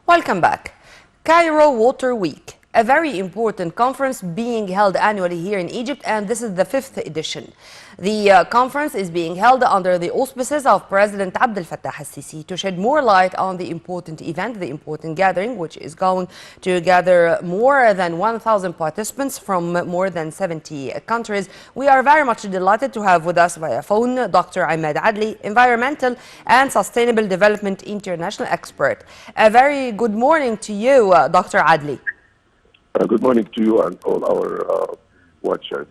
Welcome back. Cairo Water Week, a very important conference being held annually here in Egypt, and this is the fifth edition. The conference is being held under the auspices of President Abdel Fattah al-Sisi to shed more light on the important event, the important gathering, which is going to gather more than 1,000 participants from more than 70 countries. We are very much delighted to have with us via phone Dr. Emad Adly, Environmental and Sustainable Development International Expert. A very good morning to you, Dr. Adly. Good morning to you and all our watchers.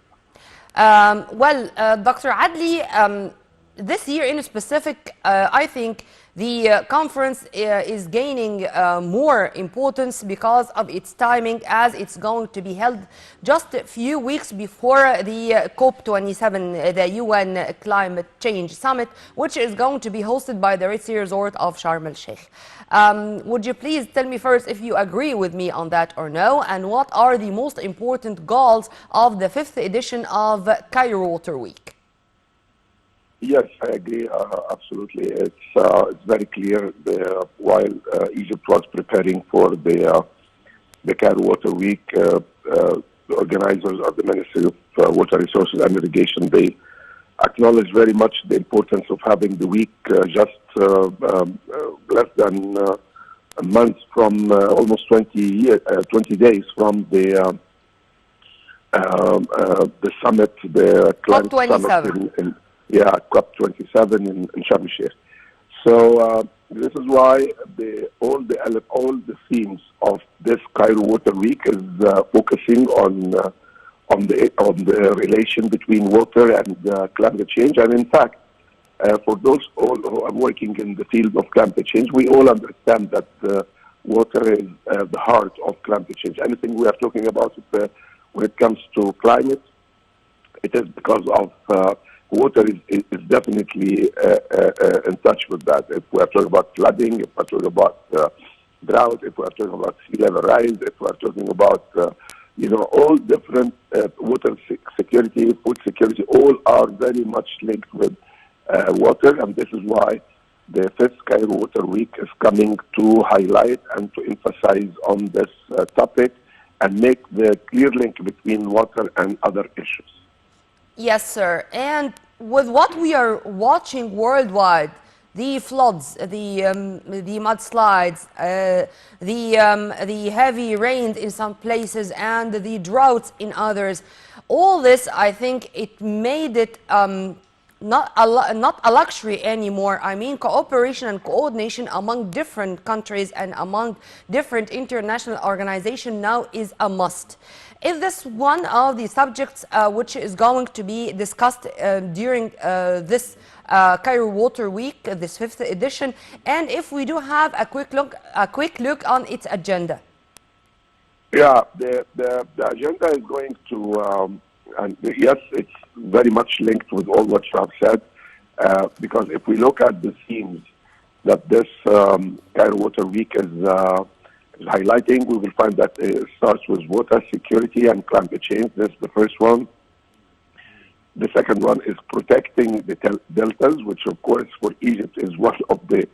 Dr. Adly, this year in specific, I think the conference is gaining more importance because of its timing, as it's going to be held just a few weeks before the COP27, the UN Climate Change Summit, which is going to be hosted by the Red Sea Resort of Sharm el-Sheikh. Would you please tell me first if you agree with me on that or no, and what are the most important goals of the fifth edition of Cairo Water Week? Yes, I agree. Absolutely. It's very clear while Egypt was preparing for the Cairo Water Week, the organizers of the Ministry of Water Resources and Irrigation, they acknowledge very much the importance of having the week just less than a month from almost 20 days from the summit, the climate summit in COP27 in Sharm el-Sheikh. So this is why all the themes of this Cairo Water Week is focusing on the relation between water and climate change. And in fact, for those all who are working in the field of climate change, we all understand that water is the heart of climate change. Anything we are talking about when it comes to climate, it is because of water is definitely in touch with that. If we are talking about flooding, if we are talking about drought, if we are talking about sea level rise, if we are talking about all different water security, food security, all are very much linked with water, and this is why the fifth Cairo Water Week is coming to highlight and to emphasize on this topic and make the clear link between water and other issues. Yes, sir. And with what we are watching worldwide, the floods, the mudslides, the heavy rains in some places, and the droughts in others, all this, I think, it made it not a luxury anymore. I mean, cooperation and coordination among different countries and among different international organizations now is a must. Is this one of the subjects which is going to be discussed during this Cairo Water Week, this fifth edition? And if we do have a quick look on its agenda. Yeah, the agenda is going to, and yes, it's very much linked with all what you have said, because if we look at the themes that this Cairo Water Week is highlighting, we will find that it starts with water security and climate change. That's the first one. The second one is protecting the deltas, which of course for Egypt is one of the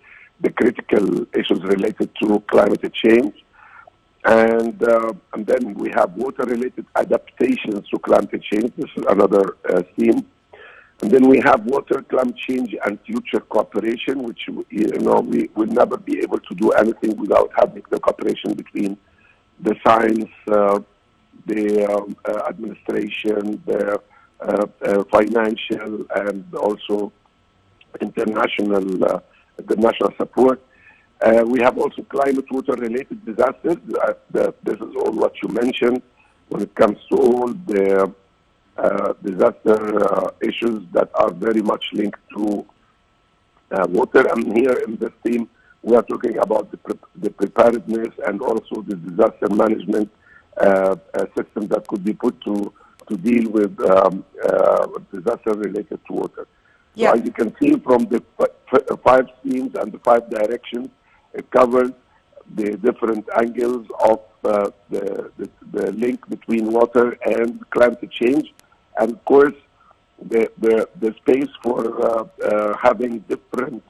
critical issues related to climate change. And then we have water-related adaptations to climate change. This is another theme. And then we have water, climate change, and future cooperation, which we will never be able to do anything without having the cooperation between the science, the administration, the financial, and also international support. We have also climate water-related disasters. This is all what you mentioned when it comes to all the disaster issues that are very much linked to water. And here in this theme, we are talking about the preparedness and also the disaster management system that could be put to deal with disaster related to water. Yeah. So as you can see from the 5 themes and the 5 directions, it covers the different angles of the link between water and climate change. And of course, the space for having different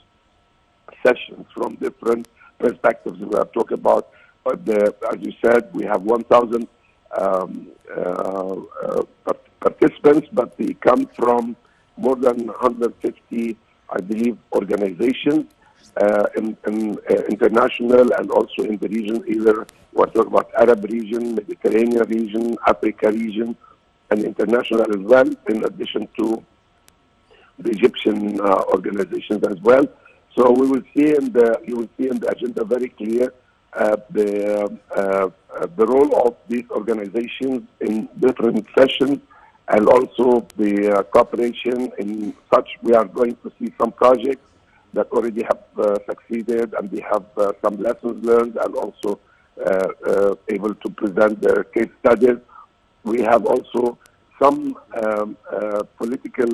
sessions from different perspectives. We are talking about, as you said, we have 1,000 participants, but they come from more than 150, I believe, organizations in international and also in the region. Either we're talking about Arab region, Mediterranean region, Africa region, and international as well, in addition to the Egyptian organizations as well. So we will see you will see in the agenda very clear the role of these organizations in different sessions, and also the cooperation in such. We are going to see some projects that already have succeeded, and they have some lessons learned, and also able to present their case studies. We have also some political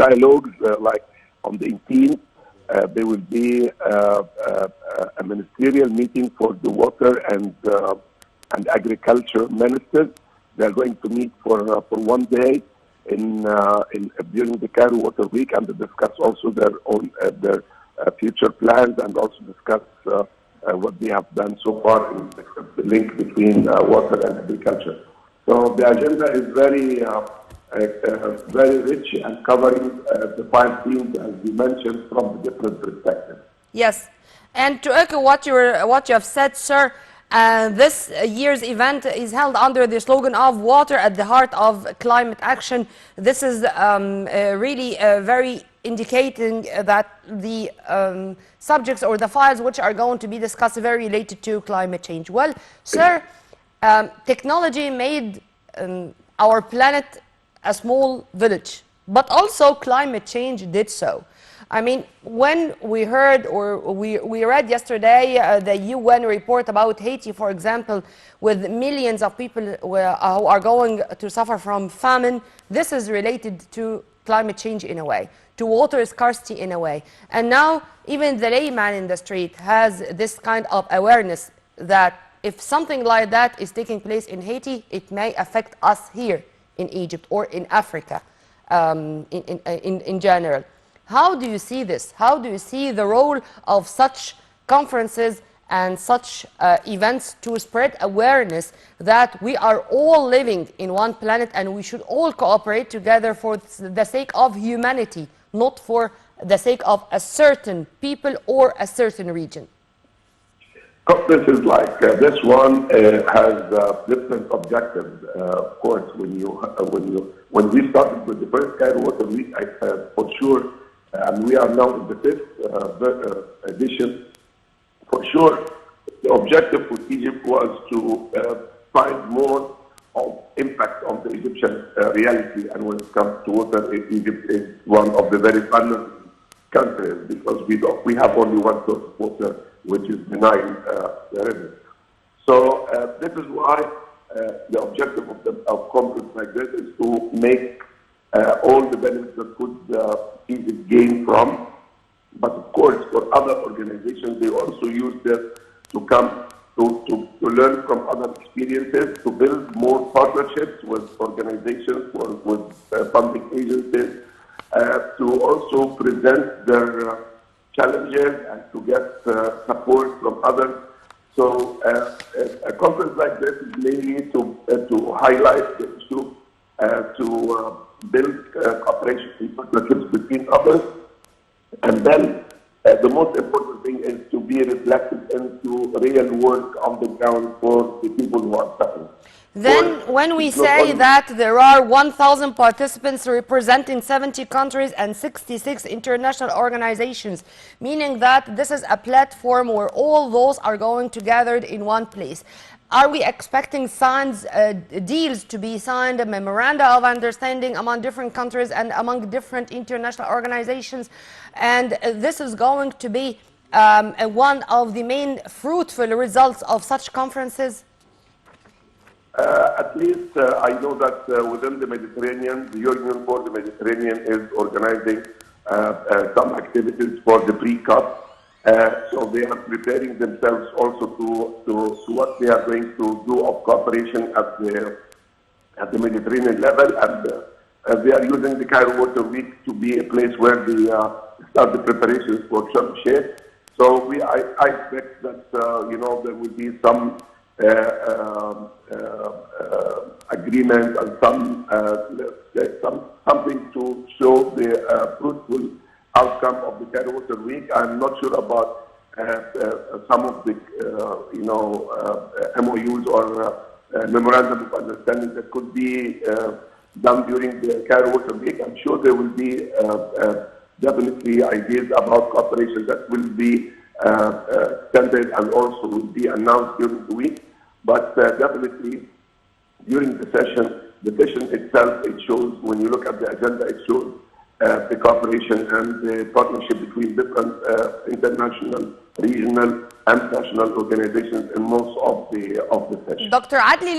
dialogues, like on the 18th, there will be a ministerial meeting for the water and agriculture ministers. They are going to meet for 1 day during the Cairo Water Week, and to discuss also their own future plans, and also discuss what they have done so far in the link between water and agriculture. So the agenda is very rich and covering the 5 themes, as you mentioned, from the different perspectives. Yes, and to echo what you have said, sir, this year's event is held under the slogan of "Water at the Heart of Climate Action." This is really very indicating that the subjects or the files which are going to be discussed are very related to climate change. Well, sir, technology made our planet a small village, but also climate change did so. I mean, when we heard or we read yesterday the UN report about Haiti, for example, with millions of people who are going to suffer from famine, this is related to climate change in a way, to water scarcity in a way. And now even the layman in the street has this kind of awareness that if something like that is taking place in Haiti, it may affect us here in Egypt or in Africa in general. How do you see this? How do you see the role of such conferences and such events to spread awareness that we are all living in one planet and we should all cooperate together for the sake of humanity, not for the sake of a certain people or a certain region? Conferences like this one has different objectives. Of course, when we started with the first Cairo Water Week, for sure, and we are now in the 5th edition. For sure, the objective for Egypt was to find more of impact on the Egyptian reality. And when it comes to water, Egypt is one of the very vulnerable countries, because we have only one source of water, which is the Nile River. So this is why the objective of conference like this is to make all the benefits that could Egypt gain from. But of course, for other organizations, they also use this to come to learn from other experiences, to build more partnerships with organizations, with funding agencies, to also present their challenges and to get support from others. So a conference like this is mainly to highlight the issue, to build cooperation and partnerships between others, and then the most important thing is to be reflected into real work on the ground for the people who are suffering. Then when we say that there are 1,000 participants representing 70 countries and 66 international organizations, meaning that this is a platform where all those are going to gather in one place. Are we expecting deals to be signed, a memoranda of understanding among different countries and among different international organizations? And this is going to be one of the main fruitful results of such conferences? At least I know that within the Mediterranean, the Union for the Mediterranean is organizing some activities for the pre-COP. So they are preparing themselves also to what they are going to do of cooperation at the Mediterranean level, and they are using the Cairo Water Week to be a place where they start the preparations for Sharm el-Sheikh. So I expect that there will be some agreement and something to show the fruitful outcome of the Cairo Water Week. I'm not sure about some of the MOUs or memorandum of understanding that could be done during the Cairo Water Week. I'm sure there will be definitely ideas about cooperation that will be extended and also will be announced during the week. But definitely during the session itself, it shows, when you look at the agenda, it shows the cooperation and the partnership between different international, regional, and national organizations in most of the session. Dr. Adly,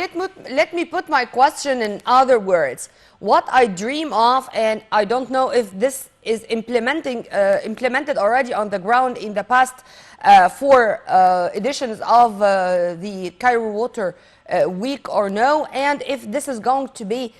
let me put my question in other words. What I dream of, and I don't know if this is implemented already on the ground in the past 4 editions of the Cairo Water Week or no, and if this is going to be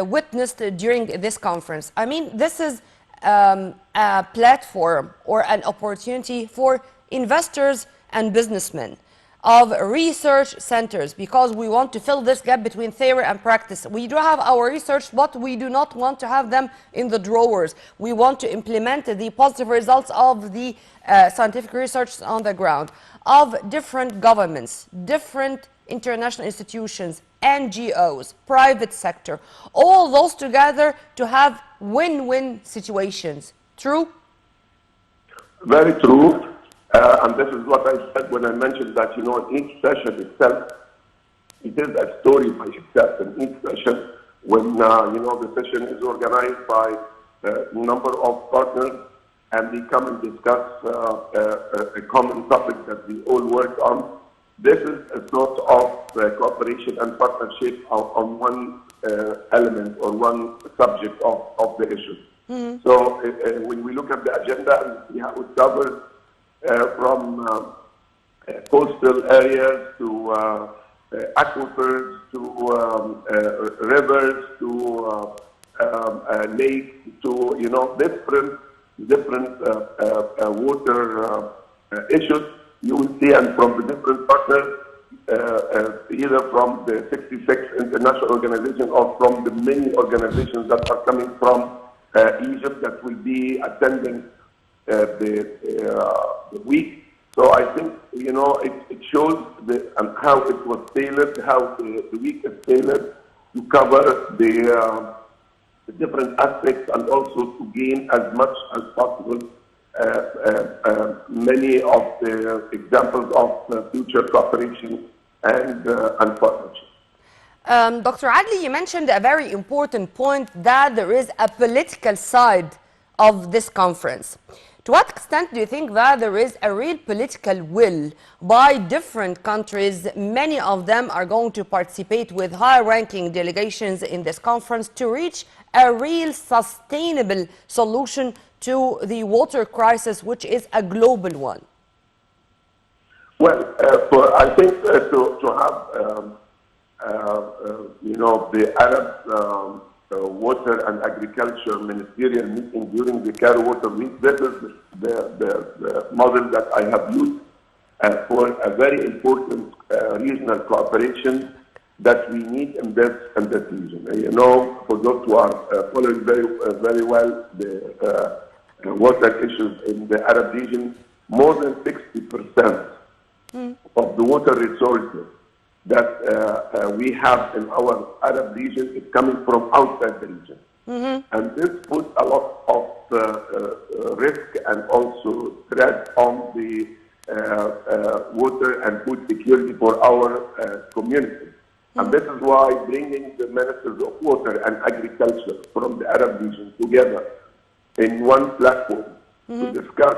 witnessed during this conference. I mean, this is a platform or an opportunity for investors and businessmen of research centers, because we want to fill this gap between theory and practice. We do have our research, but we do not want to have them in the drawers. We want to implement the positive results of the scientific research on the ground, of different governments, different international institutions, NGOs, private sector, all those together to have win-win situations. True? Very true. And this is what I said when I mentioned that, each session itself, it is a story by itself. In each session, when, the session is organized by a number of partners and we come and discuss a common topic that we all work on, this is a sort of cooperation and partnership on one element or one subject of the issue. Mm-hmm. So when we look at the agenda and see how it covers from coastal areas to aquifers to rivers to lakes to different water issues, you will see, and from the different partners, either from the 66 international organizations or from the many organizations that are coming from Egypt that will be attending the week. So I think, it shows how it was tailored, how the week is tailored to cover the different aspects and also to gain as much as possible many of the examples of future cooperation and partnership. Dr. Adly, you mentioned a very important point, that there is a political side of this conference. To what extent do you think that there is a real political will by different countries? Many of them are going to participate with high-ranking delegations in this conference to reach a real sustainable solution to the water crisis, which is a global one. Well, I think to have the Arab Water and Agriculture Ministerial meeting during the Cairo Water Week, this is the model that I have used for a very important regional cooperation that we need in this region. For those who are following very well the water issues in the Arab region, more than 60% of the water resources that we have in our Arab region is coming from outside the region. Mm-hmm. And this puts a lot of risk and also threat on the water and food security for our community. Mm-hmm. And this is why bringing the ministers of water and agriculture from the Arab region together in one platform to discuss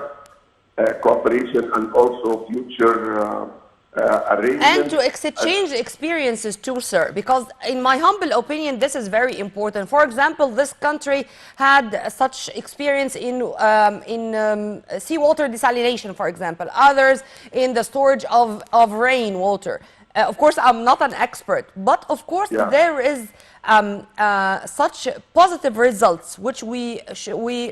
cooperation and also future and to exchange experiences too, sir, because in my humble opinion, this is very important. For example, this country had such experience in seawater desalination, for example, others in the storage of rainwater. Of course, I'm not an expert, but of course there is such positive results which we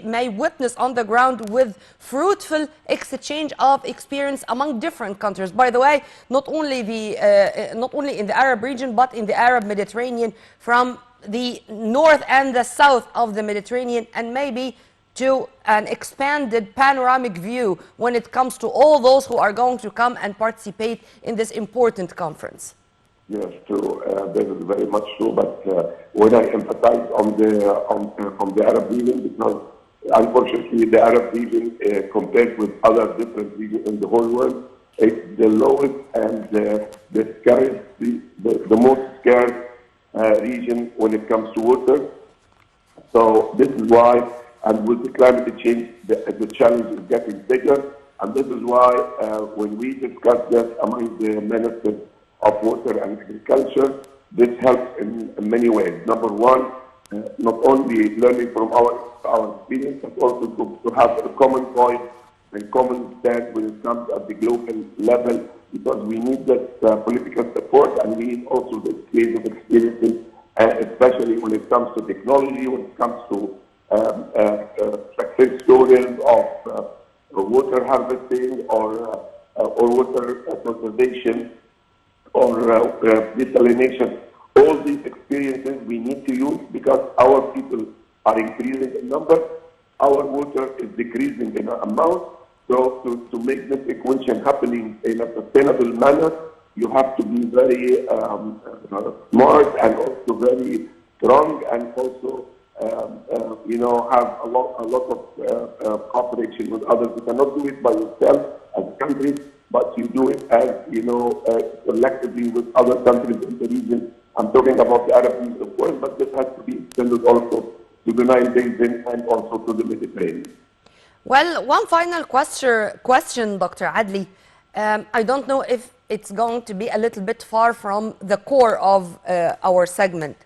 may witness on the ground with fruitful exchange of experience among different countries. By the way, not only in the Arab region, but in the Arab Mediterranean, from the north and the south of the Mediterranean, and maybe to an expanded panoramic view when it comes to all those who are going to come and participate in this important conference. Yes, true. This is very much true. But when I emphasize on the Arab region, because unfortunately the Arab region, compared with other different regions in the whole world, it's the lowest and the scarce, the most scarce region when it comes to water. So this is why. And with the climate change, the challenge is getting bigger. And this is why when we discuss this among the ministers of water and agriculture, this helps in many ways. Number one, not only learning from our experience, but also to have a common point and common stand when it comes at the global level, because we need this political support, and we need also this exchange of experiences, especially when it comes to technology, when it comes to success stories of water harvesting or water conservation or desalination. All these experiences we need to use because our people are increasing in number, our water is decreasing in amount. So to make this equation happening in a sustainable manner, you have to be very smart and also very strong, and also have a lot of cooperation with others. You cannot do it by yourself as a country, but you do it as, collectively with other countries in the region. I'm talking about the Arab region, of course, but this has to be extended also to the Nile Basin and also to the Mediterranean. Well, one final question, Dr. Adly. I don't know if it's going to be a little bit far from the core of our segment.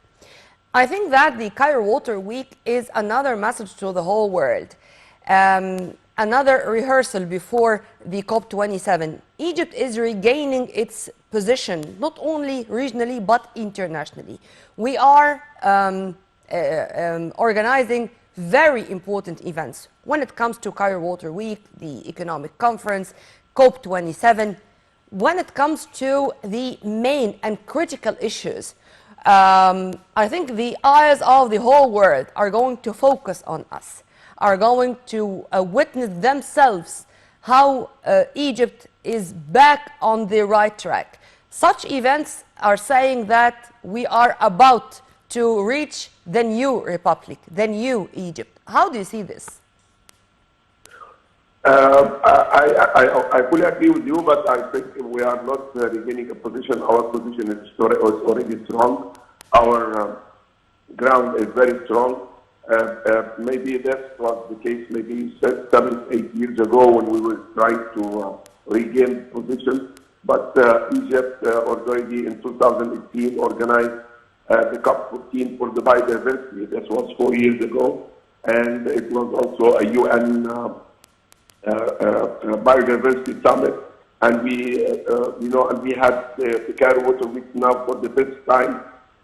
I think that the Cairo Water Week is another message to the whole world, another rehearsal before the COP27. Egypt is regaining its position, not only regionally, but internationally. We are organizing very important events when it comes to Cairo Water Week, the Economic Conference, COP27. When it comes to the main and critical issues, I think the eyes of the whole world are going to focus on us, are going to witness themselves how Egypt is back on the right track. Such events are saying that we are about to reach the new republic, the new Egypt. How do you see this? I fully agree with you, but I think we are not regaining a position. Our position is already strong. Our ground is very strong. Maybe that was the case maybe 7, 8 years ago when we were trying to regain position. But Egypt already in 2018 organized the COP14 for the biodiversity. This was 4 years ago, and it was also a UN biodiversity summit. And we, and we had the Cairo Water Week now for the 5th time.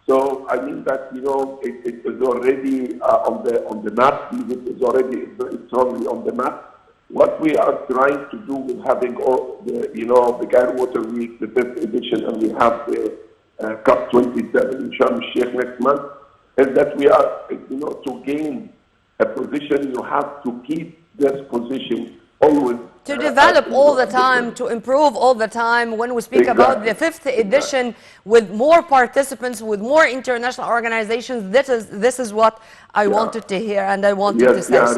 So I mean that it is already on the map. Egypt is already very strongly on the map. What we are trying to do with having all the Cairo Water Week, the 5th edition, and we have the COP27 in Sharm el-Sheikh next month, is that we are, to gain a position, you have to keep this position always. To develop all the time, to improve all the time. When we speak about the 5th edition with more participants, with more international organizations, this is what I wanted to hear, and I wanted to say so.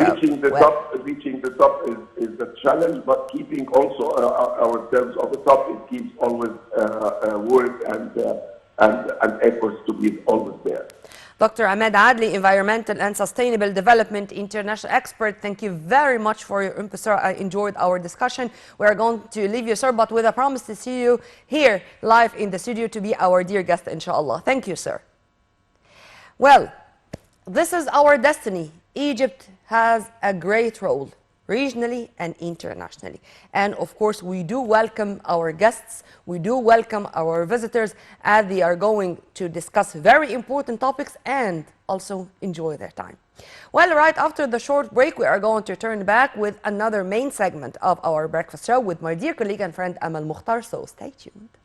Reaching the top is a challenge, but keeping also ourselves on the top, it keeps always work and efforts to be always there. Dr. Emad Adly, Environmental and Sustainable Development International Expert, thank you very much for your input, sir. I enjoyed our discussion. We are going to leave you, sir, but with a promise to see you here live in the studio to be our dear guest, inshallah. Thank you, sir. Well, this is our destiny. Egypt has a great role regionally and internationally. And of course, we do welcome our guests, we do welcome our visitors as they are going to discuss very important topics and also enjoy their time. Well, right after the short break, we are going to turn back with another main segment of our breakfast show with my dear colleague and friend Amal Mukhtar, so stay tuned.